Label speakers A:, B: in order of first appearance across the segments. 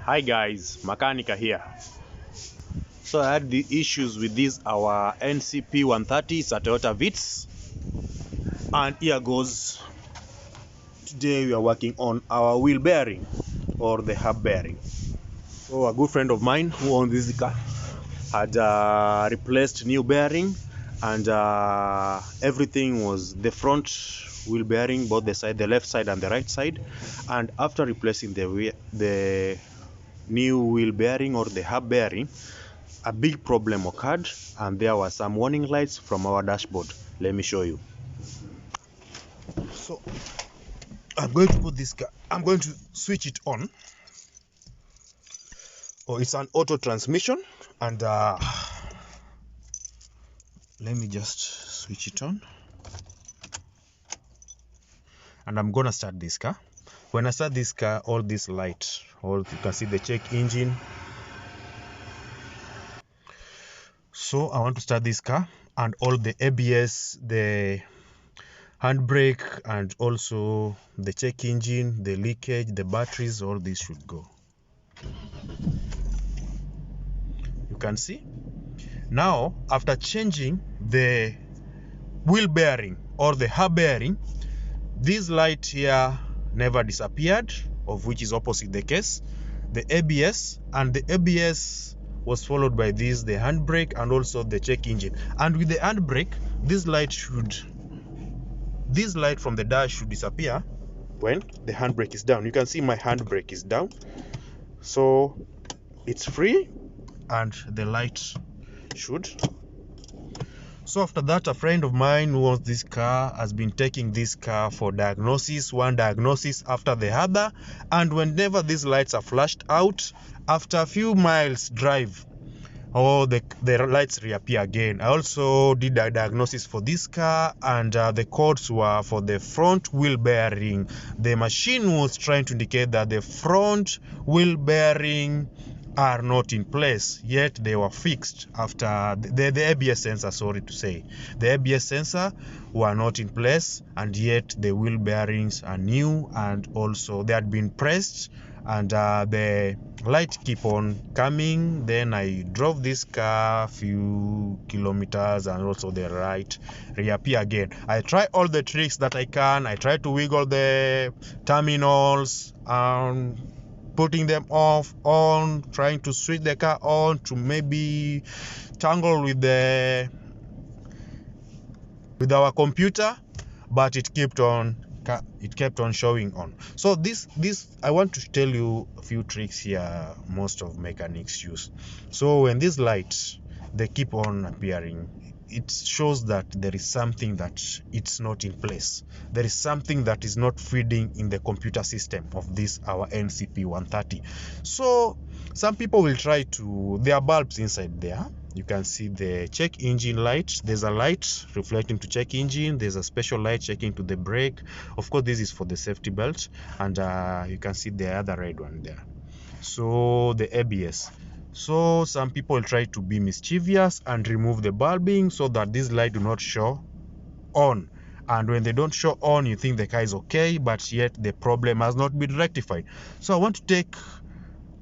A: Hi guys, Makanika here. So I had the issues with this our NCP 130 it's a Toyota Vitz, and here goes. Today we are working on our wheel bearing or the hub bearing. So a good friend of mine who owns this car had replaced new bearing, and everything was the front wheel bearing, both the left side and the right side. And after replacing the new wheel bearing or the hub bearing, a big problem occurred, and there were some warning lights from our dashboard. Let me show you. So I'm going to put this car, I'm going to switch it on. Oh, it's an auto transmission, and let me just switch it on, and I'm gonna start this car. When I start this car, all this light, you can see the check engine. So I want to start this car, and all the ABS, the handbrake, and also the check engine, the leakage, the batteries, all this should go. You can see now, after changing the wheel bearing or the hub bearing, this light here never disappeared, of which is opposite the case. The ABS, and the ABS was followed by the handbrake and also the check engine. And with the handbrake, this light from the dash should disappear when the handbrake is down. You can see my handbrake is down, so it's free and the light should. So after that, a friend of mine who owns this car has been taking this car for diagnosis, one diagnosis after the other, and whenever these lights are flashed out, after a few miles drive, the lights reappear again. I also did a diagnosis for this car, and the codes were for the front wheel bearing. The machine was trying to indicate that the front wheel bearing are not in place, yet they were fixed after the ABS sensor, sorry to say. The ABS sensor were not in place, and yet the wheel bearings are new, and also they had been pressed, and the light keep on coming. Then I drove this car a few kilometers, and also the light reappear again. I try all the tricks that I can. I try to wiggle the terminals and putting them off, on, trying to switch the car on to maybe tangle with our computer, but it kept on showing on. So this I want to tell you a few tricks here most of mechanics use. So when these lights they keep on appearing, it shows that there is something that it's not in place. There is something that is not feeding in the computer system of this our NCP 130. So some people will try to, there are bulbs inside there. You can see the check engine light. There's a light reflecting to check engine. There's a special light checking to the brake. Of course, this is for the safety belt, and you can see the other red one there. So the ABS. So some people try to be mischievous and remove the bulbing so that this light do not show on. And when they don't show on, you think the car is okay, but yet the problem has not been rectified. So I want to take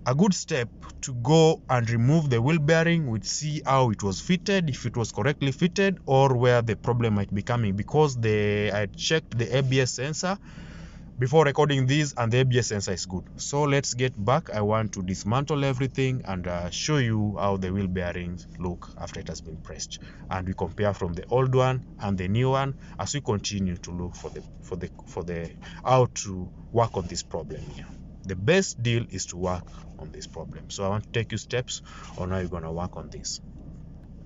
A: a good step to go and remove the wheel bearing. We'd see how it was fitted, if it was correctly fitted, or where the problem might be coming, because I checked the ABS sensor before recording this, and the ABS sensor is good. So let's get back. I want to dismantle everything and show you how the wheel bearings look after it has been pressed, and we compare from the old one and the new one as we continue to look for the how to work on this problem here. The best deal is to work on this problem. So I want to take you steps on how you're going to work on this.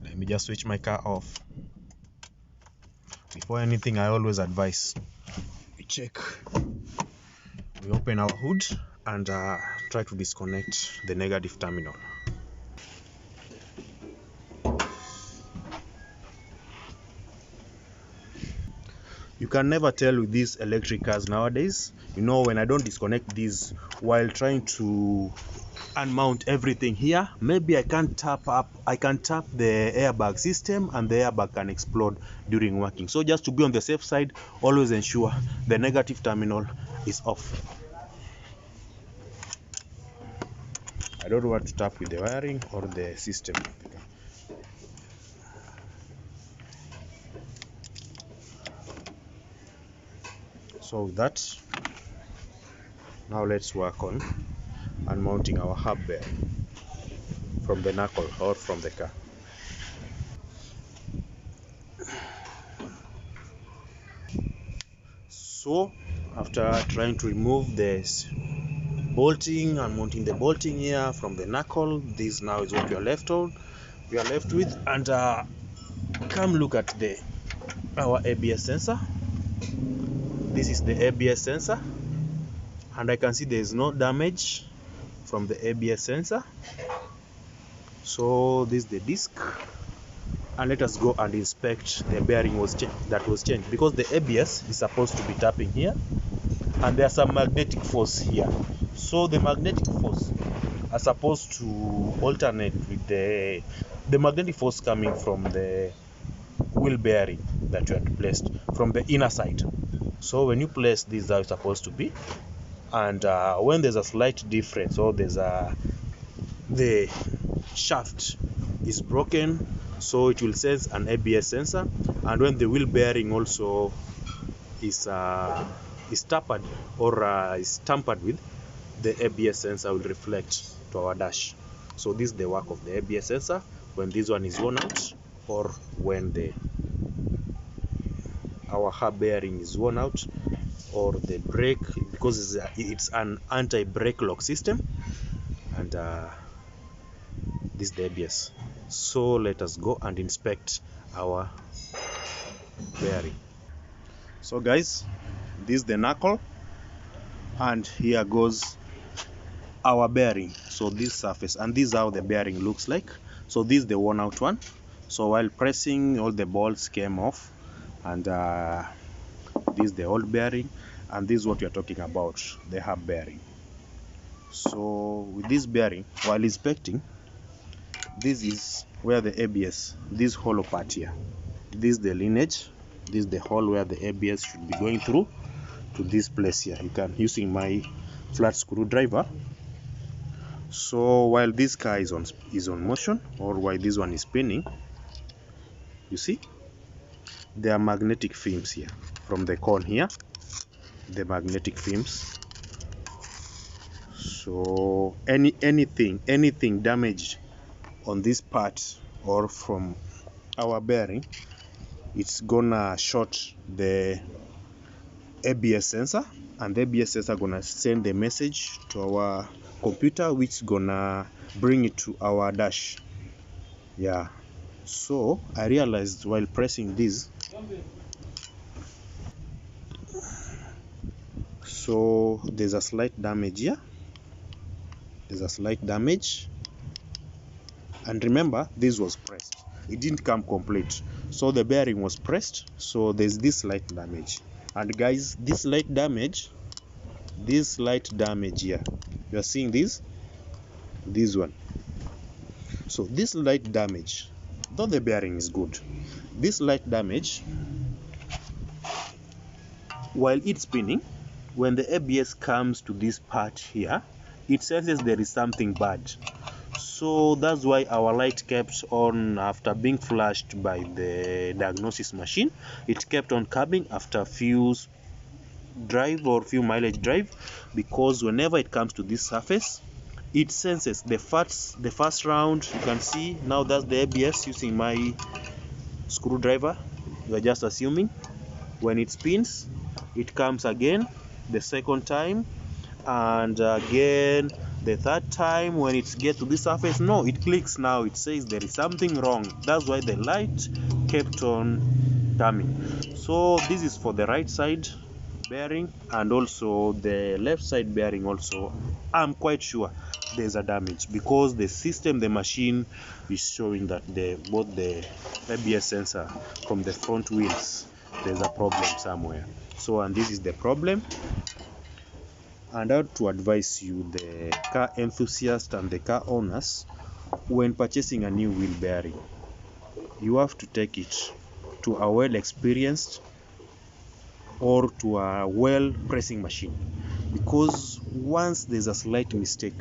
A: Let me just switch my car off. Before anything, I always advise we check. We open our hood and try to disconnect the negative terminal. You can never tell with these electric cars nowadays. You know, when I don't disconnect these while trying to unmount everything here, maybe I can tap the airbag system, and the airbag can explode during working. So just to be on the safe side, always ensure the negative terminal is off. I don't want to tap with the wiring or the system. So with that, now let's work on unmounting our hub bearing from the knuckle or from the car. So after trying to remove this bolting and mounting the bolting here from the knuckle, this now is what we are left with. And come look at our ABS sensor. This is the ABS sensor, and I can see there is no damage from the ABS sensor. So this is the disc, and let us go and inspect the bearing that was changed, because the ABS is supposed to be tapping here, and there's some magnetic force here. So the magnetic force are supposed to alternate with the magnetic force coming from the wheel bearing that you had placed from the inner side. So when you place this how it's supposed to be, and when there's a slight difference, or there's the shaft is broken, so it will sense an ABS sensor, and when the wheel bearing also is tampered with, the ABS sensor will reflect to our dash. So this is the work of the ABS sensor when this one is worn out, or when our hub bearing is worn out, or the brake, because it's an anti-brake lock system, and this is the ABS. So let us go and inspect our bearing. So guys, this is the knuckle, and here goes our bearing. So this surface, and this is how the bearing looks like. So this is the worn out one. So while pressing, all the bolts came off, and this is the old bearing, and this is what we are talking about, the hub bearing. So with this bearing, while inspecting, this is where the ABS, this hollow part here, this is the lineage, this is the hole where the ABS should be going through to this place here. You can, using my flat screwdriver. So while this car is on motion, or while this one is spinning, you see there are magnetic films here from the cone here, the magnetic films. So anything damaged on this part or from our bearing, it's gonna short the ABS sensor, and the ABS sensor gonna send the message to our computer, which gonna bring it to our dash. Yeah, so I realized while pressing this, so there's a slight damage here, and remember this was pressed, it didn't come complete, so the bearing was pressed, so there's this slight damage. And guys, this slight damage here, you are seeing this one. So this slight damage, though the bearing is good, this slight damage, while it's spinning, when the ABS comes to this part here, it senses there is something bad. So that's why our light kept on after being flashed by the diagnosis machine. It kept on coming after few mileage drive, because whenever it comes to this surface, it senses the first round. You can see now that's the ABS using my screwdriver. We are just assuming when it spins, it comes again the second time, and again the third time. When it gets to this surface, no, it clicks now, it says there is something wrong. That's why the light kept on coming. So this is for the right side bearing, and also the left side bearing also, I'm quite sure there's a damage, because the machine is showing that both the ABS sensor from the front wheels, there's a problem somewhere. So, and this is the problem. And I would to advise you, the car enthusiast and the car owners, when purchasing a new wheel bearing, you have to take it to a well experienced or to a well pressing machine, because once there's a slight mistake,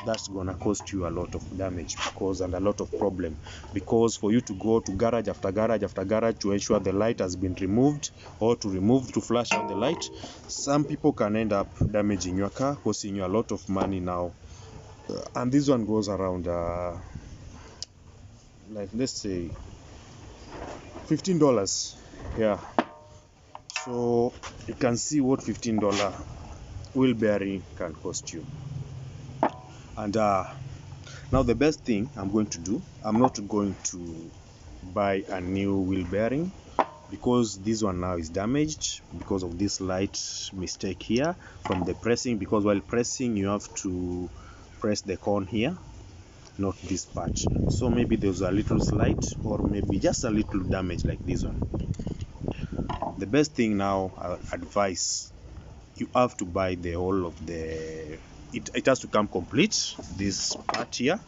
A: that's gonna cost you a lot of damage and a lot of problem, because for you to go to garage after garage after garage to ensure the light has been removed, or to flash out the light, some people can end up damaging your car, costing you a lot of money now. And this one goes around like, let's say $15. Yeah, so you can see what $15 wheel bearing can cost you. And now the best thing I'm going to do, I'm not going to buy a new wheel bearing, because this one now is damaged because of this light mistake here from the pressing, because while pressing you have to press the cone here, not this part. So maybe there's a little slide, or maybe just a little damage like this one. The best thing now, I advise, you have to buy the whole of the, it has to come complete, this part here.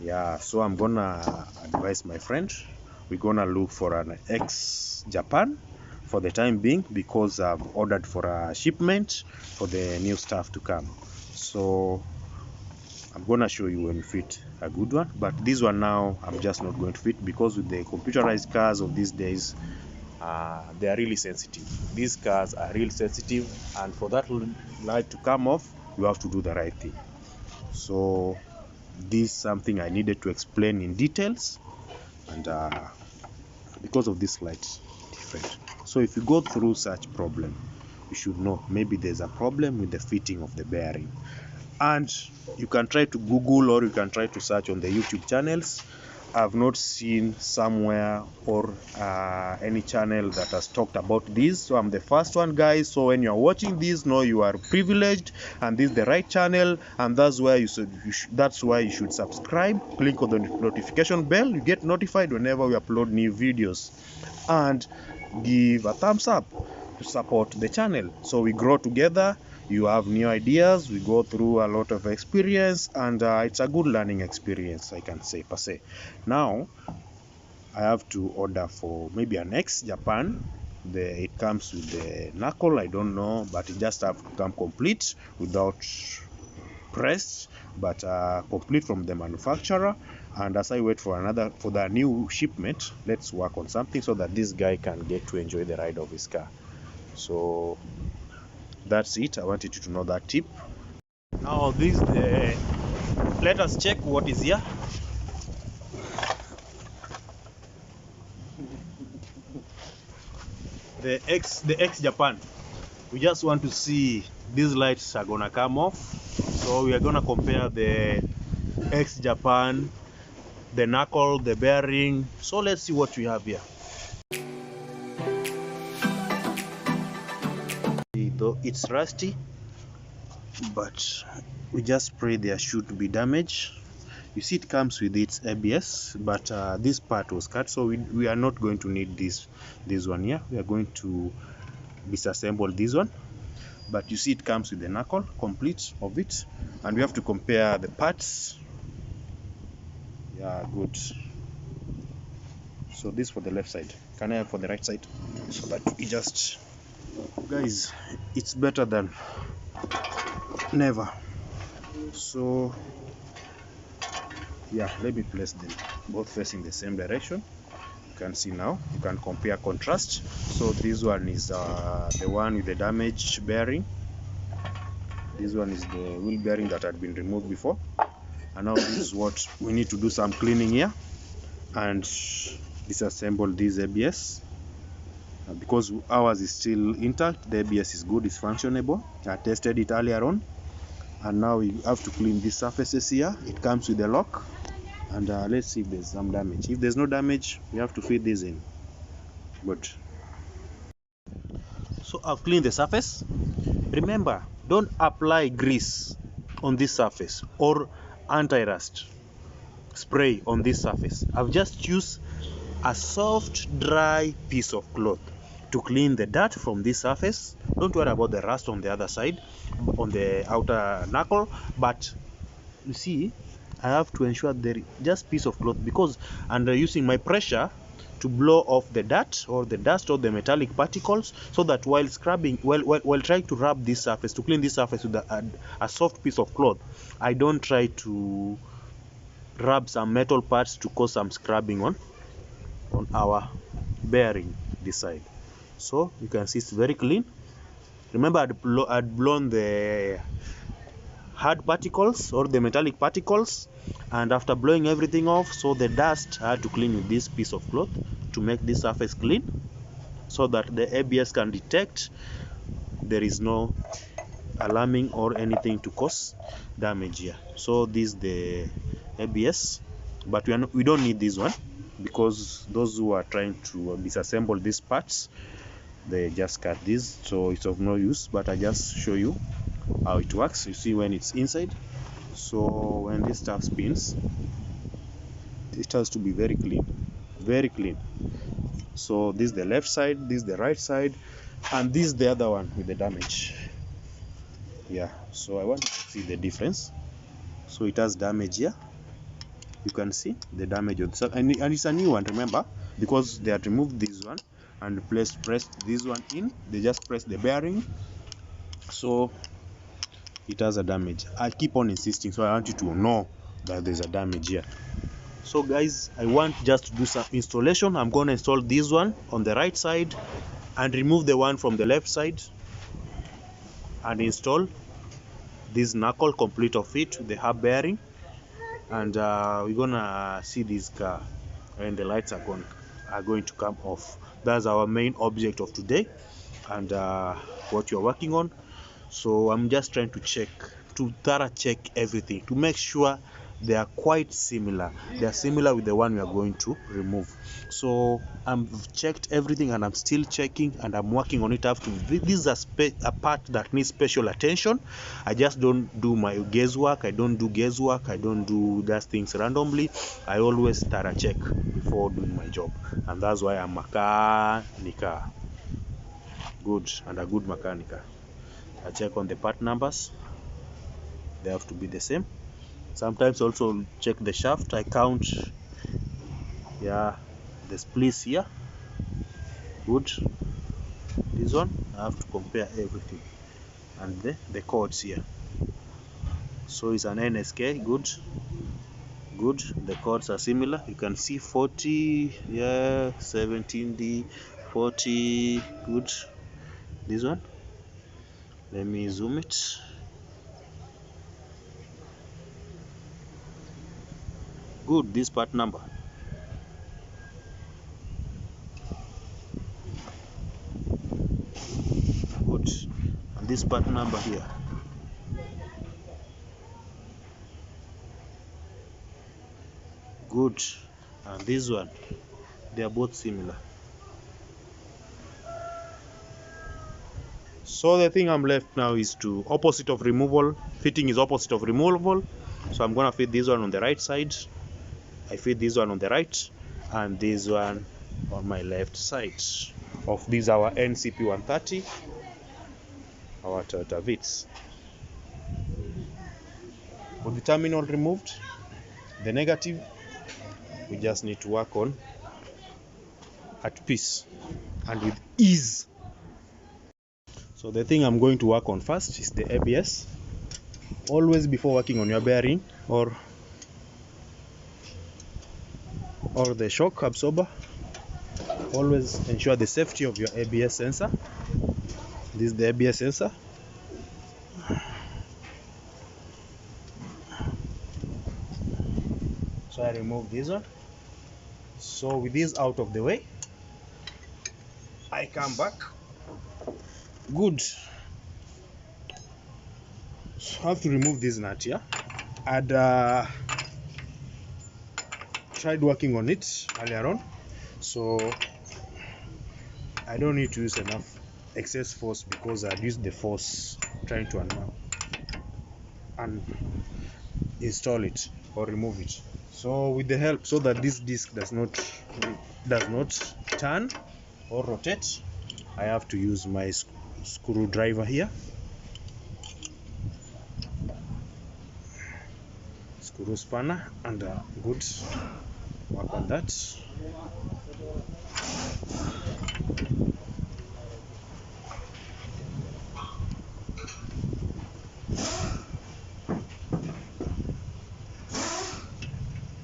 A: Yeah, so I'm gonna advise my friend, we're gonna look for an X Japan for the time being, because I've ordered for a shipment for the new stuff to come. So I'm gonna show you when we fit a good one, but this one now I'm just not going to fit, because with the computerized cars of these days, they are really sensitive. These cars are really sensitive, and for that light to come off, you have to do the right thing. So this is something I needed to explain in details, and because of this light different. So if you go through such problem, you should know maybe there's a problem with the fitting of the bearing. And you can try to Google, or you can try to search on the YouTube channels. I've not seen somewhere or any channel that has talked about this, so I'm the first one, guys. So when you are watching this, know you are privileged, and this is the right channel, and that's why you should subscribe, click on the notification bell, you get notified whenever we upload new videos, and give a thumbs up to support the channel, so we grow together. You have new ideas, we go through a lot of experience, and it's a good learning experience, I can say per se. Now I have to order for maybe an X Japan. It comes with the knuckle, I don't know, but it just have to come complete without pressed, but complete from the manufacturer. And as I wait for the new shipment, let's work on something so that this guy can get to enjoy the ride of his car. So that's it. I wanted you to know that tip. Now let us check what is here. The X Japan. We just want to see these lights are gonna come off. So we are gonna compare the X Japan, the knuckle, the bearing. So let's see what we have here. Though it's rusty, but we just pray there should be damage. You see it comes with its ABS, but this part was cut, so we are not going to need this one here. We are going to disassemble this one, but you see it comes with the knuckle complete of it, and we have to compare the parts. Yeah, good. So this for the left side. Can I have for the right side, so that we just, guys, it's better than never. So yeah, let me place them both facing the same direction. You can see now, you can compare contrast. So this one is the one with the damaged bearing. This one is the wheel bearing that had been removed before, and now this is what we need to do, some cleaning here and disassemble this ABS. Because ours is still intact, the ABS is good, it's functionable. I tested it earlier on, and now we have to clean these surfaces here. It comes with a lock, and let's see if there's some damage. If there's no damage, we have to fit this in. Good. So I've cleaned the surface. Remember, don't apply grease on this surface or anti-rust spray on this surface. I've just used a soft, dry piece of cloth to clean the dirt from this surface. Don't worry about the rust on the other side, on the outer knuckle, but you see, I have to ensure there is just piece of cloth, because under using my pressure, to blow off the dirt or the dust or the metallic particles, so that while scrubbing, while trying to rub this surface, to clean this surface with a soft piece of cloth, I don't try to rub some metal parts to cause some scrubbing on our bearing this side. So you can see it's very clean. Remember, I'd blown the hard particles or the metallic particles, and after blowing everything off, so the dust I had to clean with this piece of cloth to make this surface clean, so that the ABS can detect there is no alarming or anything to cause damage here. So this is the ABS, but we don't need this one, because those who are trying to disassemble these parts, they just cut this, so it's of no use. But I just show you how it works. You see when it's inside, so when this stuff spins, it has to be very clean, very clean. So this is the left side, this is the right side, and this is the other one with the damage. Yeah, so I want to see the difference. So it has damage here, you can see the damage of the, and it's a new one, remember, because they had removed this one and pressed this one in. They just press the bearing, so it has a damage. I keep on insisting, so I want you to know that there's a damage here. So guys, I want just to do some installation. I'm going to install this one on the right side and remove the one from the left side, and install this knuckle complete of it with the hub bearing. And we're gonna see this car when the lights are going to come off. That's our main object of today, and what you're working on. So I'm just trying to thorough check everything to make sure they are quite similar. They are similar with the one we are going to remove. So I've checked everything, and I'm still checking, and I'm working on it. This is a part that needs special attention. I just don't do my guesswork. I don't do guesswork. I don't do those things randomly. I always thorough check before doing my job, and that's why I'm a mechanic. Good, and a good mechanic. I check on the part numbers, they have to be the same. Sometimes also check the shaft. I count, yeah, the splice here. Good. This one I have to compare everything, and the cords here. So it's an NSK. Good. The cords are similar. You can see 40, yeah, 17D, 40. Good. This one, let me zoom it. Good. This part number. Good. And this part number here. Good. And this one, they are both similar. So the thing I'm left now is to opposite of removal. Fitting is opposite of removal. So I'm gonna fit this one on the right side. I fit this one on the right, and this one on my left side of this our NCP 130, our Toyota Vitz. With the terminal removed, the negative, we just need to work on at peace and with ease. So the thing I'm going to work on first is the ABS. Always before working on your bearing or the shock absorber, always ensure the safety of your ABS sensor. This is the ABS sensor. So I remove this one. So with this out of the way, I come back. Good. So I have to remove this nut here. I'd tried working on it earlier on, so I don't need to use enough excess force, because I'd used the force trying to install it or remove it. So with the help, so that this disc does not turn or rotate, I have to use my screwdriver here. Screw spanner, and good work on that.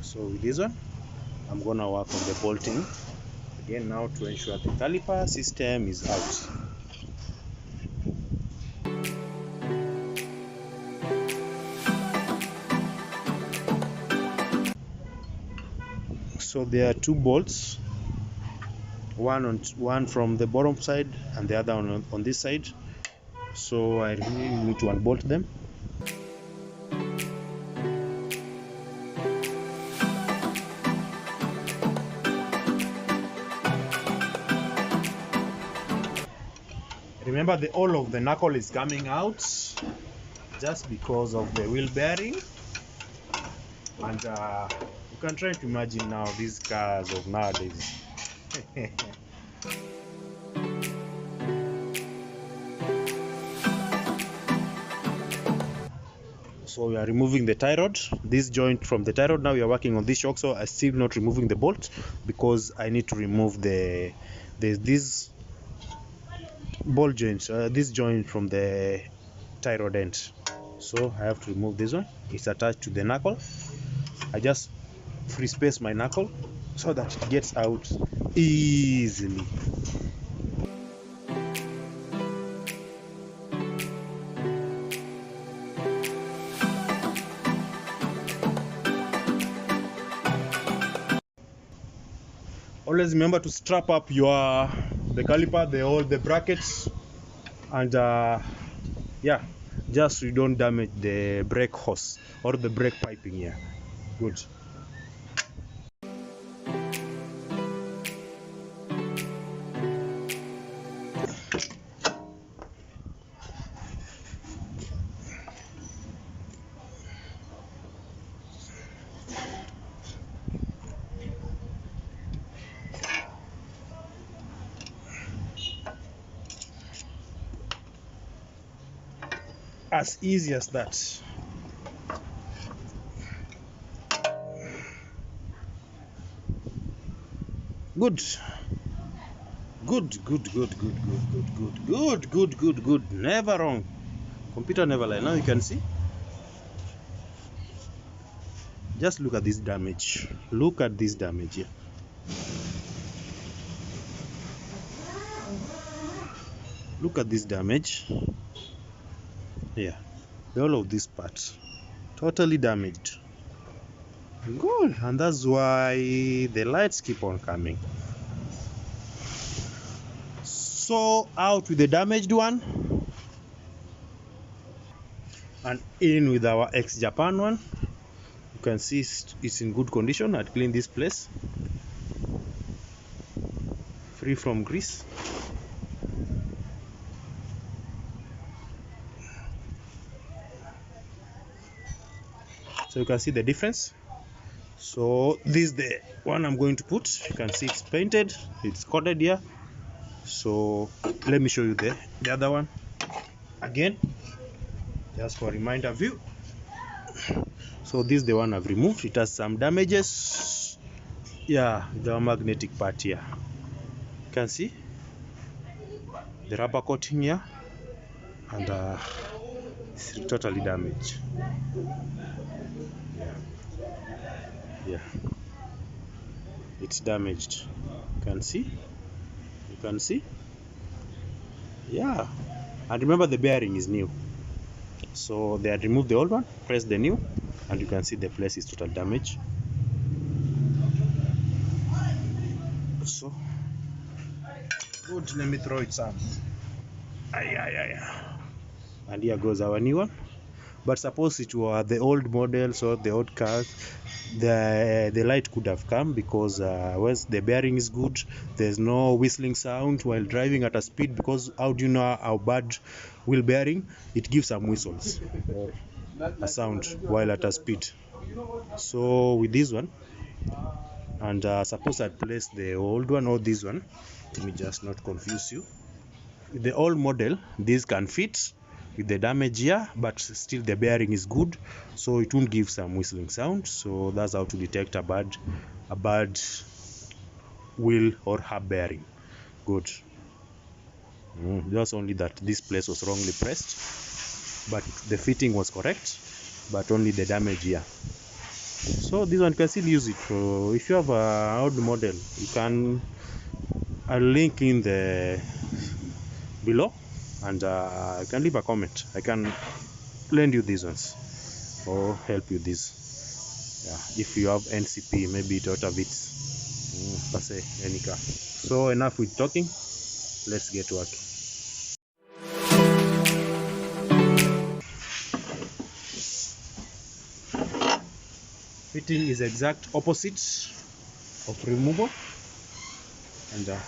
A: So with this one, I'm gonna work on the bolting again now to ensure the caliper system is out. So there are two bolts, one from the bottom side and the other on this side. So I really need to unbolt them. Remember, all of the knuckle is coming out just because of the wheel bearing, and you can try to imagine now these cars of nowadays. So we are removing the tie rod, this joint from the tie rod. Now we are working on this shock, so I'm still not removing the bolt because I need to remove this ball joint, this joint from the tie rod end. So I have to remove this one. It's attached to the knuckle. I just free space my knuckle so that it gets out easily. Always remember to strap up the caliper, all the brackets, and yeah, just so you don't damage the brake hose or the brake piping here. Good. As easy as that. Good. Good. Never wrong. Computer never lie. Now you can see. Just look at this damage. Look at this damage here. Look at this damage. Yeah, all of this part totally damaged. Good, and that's why the lights keep on coming. So out with the damaged one and in with our ex-Japan one. You can see it's in good condition. I'd clean this place, free from grease. So you can see the difference. So this is the one I'm going to put. You can see it's painted, it's coded here. So let me show you the other one again, just for a reminder view. So this is the one I've removed. It has some damages. Yeah, the magnetic part here. You can see the rubber coating here, and it's totally damaged. Yeah, it's damaged. You can see. Yeah, and remember the bearing is new, so they had removed the old one, press the new, and you can see the place is total damage. So good, let me throw it some. And here goes our new one. But suppose it were the old models or the old cars, the light could have come, because once the bearing is good, there's no whistling sound while driving at a speed, because how do you know how bad wheel bearing? It gives some whistles or a sound while at a speed. So with this one, and suppose I place the old one or this one, let me just not confuse you. With the old model, this can fit with the damage here, but still the bearing is good, so it won't give some whistling sound. So that's how to detect a bad wheel or hub bearing. Good. Just only that this place was wrongly pressed, but the fitting was correct, but only the damage here. So this one you can still use it. So if you have an old model, you can, I'll link in the below, and you can leave a comment. I can lend you these ones or help you this. Yeah, if you have NCP, maybe Toyota Vitz, let's say any car. So enough with talking, let's get to work. Fitting is exact opposite of removal, and the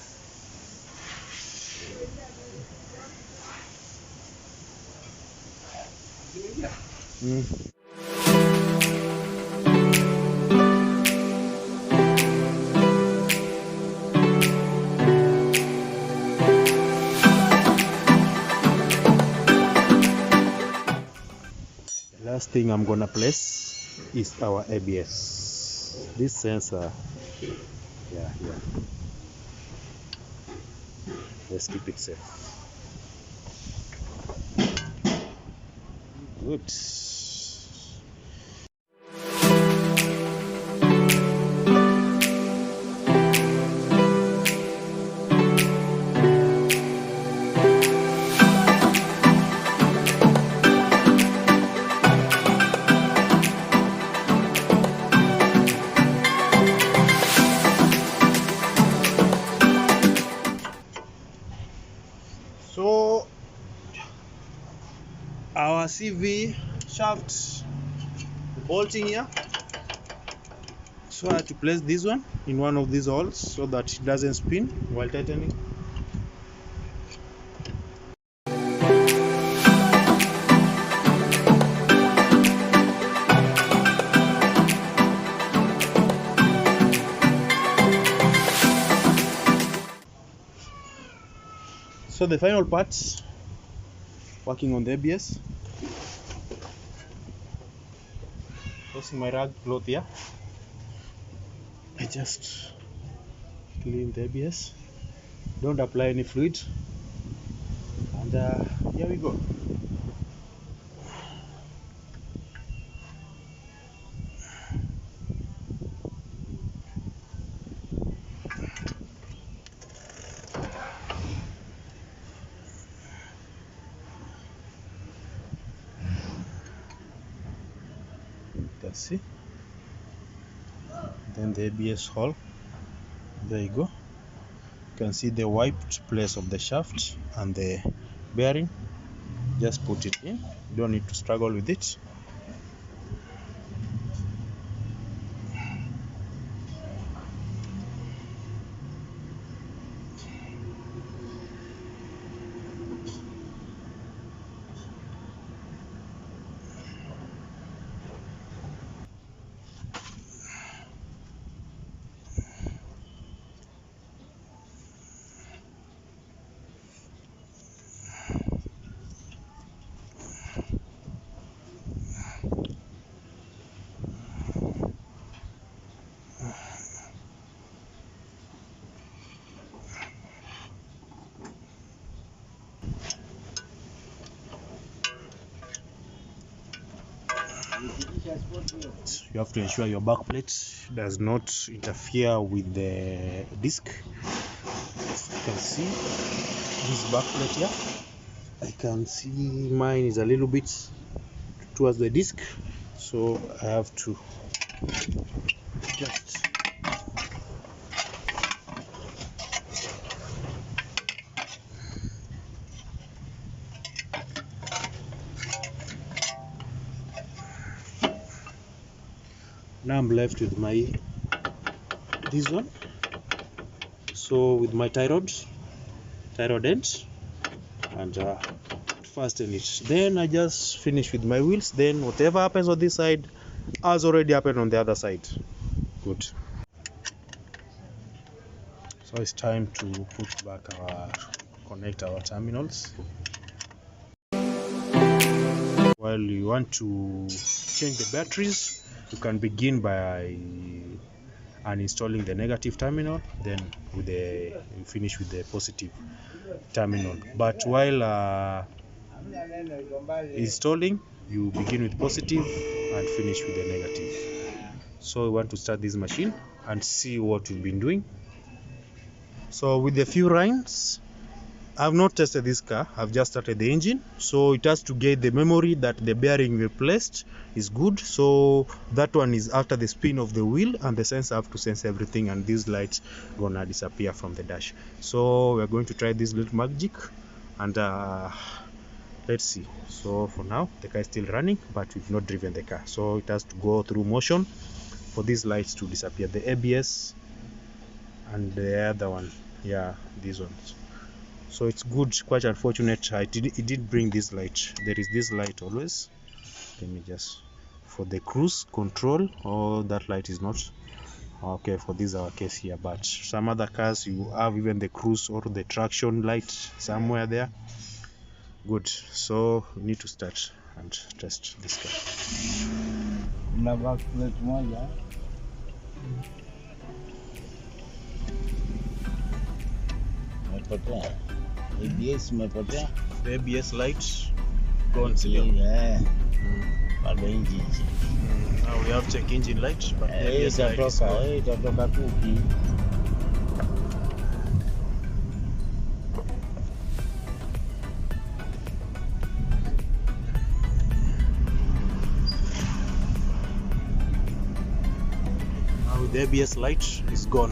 A: last thing I'm gonna place is our ABS. This sensor, yeah. Let's keep it safe. Good. So our CV shaft bolting here, so I have to place this one in one of these holes so that it doesn't spin while tightening. So the final part, working on the ABS. Placing my rag cloth here. I just clean the ABS. Don't apply any fluid. And here we go. You can see. Then the ABS hole. There you go. You can see the wiped place of the shaft and the bearing. Just put it in. You don't need to struggle with it. You have to ensure your back plate does not interfere with the disc. You can see this back plate here. I can see mine is a little bit towards the disc, so I have to just now I'm left with my this one. So with my tie rod end, and fasten it. Then I just finish with my wheels. Then whatever happens on this side has already happened on the other side. Good. So it's time to connect our terminals. While you want to change the batteries, you can begin by and installing the negative terminal, then we finish with the positive terminal. But while installing, you begin with positive and finish with the negative. So we want to start this machine and see what we've been doing. So with the few runs, I've not tested this car, I've just started the engine, so it has to get the memory that the bearing replaced is good. So that one is after the spin of the wheel, and the sensor have to sense everything, and these lights gonna disappear from the dash. So we're going to try this little magic, and let's see. So for now the car is still running, but we've not driven the car, so it has to go through motion for these lights to disappear, the ABS and the other one, yeah, these ones. So it's good, quite unfortunate. It did bring this light. There is this light always. Let me just, for the cruise control, that light is not okay for this our case here, but some other cars you have even the cruise or the traction light somewhere there. Good. So we need to start and test this car.
B: ABS umepotea.
A: The ABS light gone.
B: Yeah. Bado engine.
A: Now we have check engine light, but the ABS light is gone.
B: Itatoka kuki.
A: Now the ABS light is gone,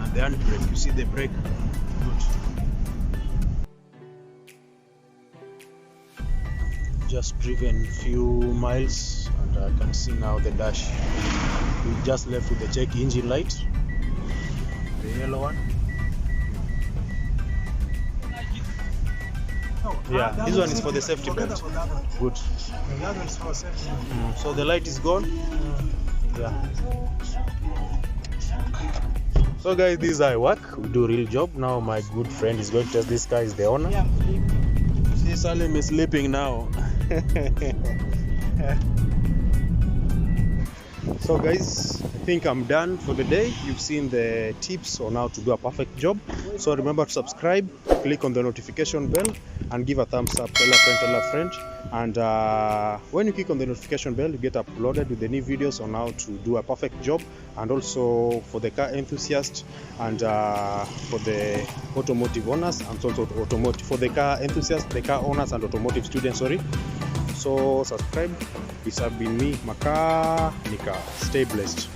A: and the handbrake, you see the brake. Good. Just driven few miles, and I can see now the dash. We just left with the check engine light, the yellow one. Yeah, this one is for the safety belt. Good. So the light is gone. Yeah. So guys, this is how I work. We do a real job. Now my good friend is going to test this car. Is the owner. Yeah. See, Salim is sleeping now. So guys, I think I'm done for the day. You've seen the tips on how to do a perfect job. So remember to subscribe, click on the notification bell, and give a thumbs up. Tell a friend. And when you click on the notification bell, you get uploaded with the new videos on how to do a perfect job, and also for the car enthusiasts, and for the automotive owners, and also automotive for the car enthusiasts, the car owners, and automotive students. Sorry. So subscribe. This has been me, Makanika. Stay blessed.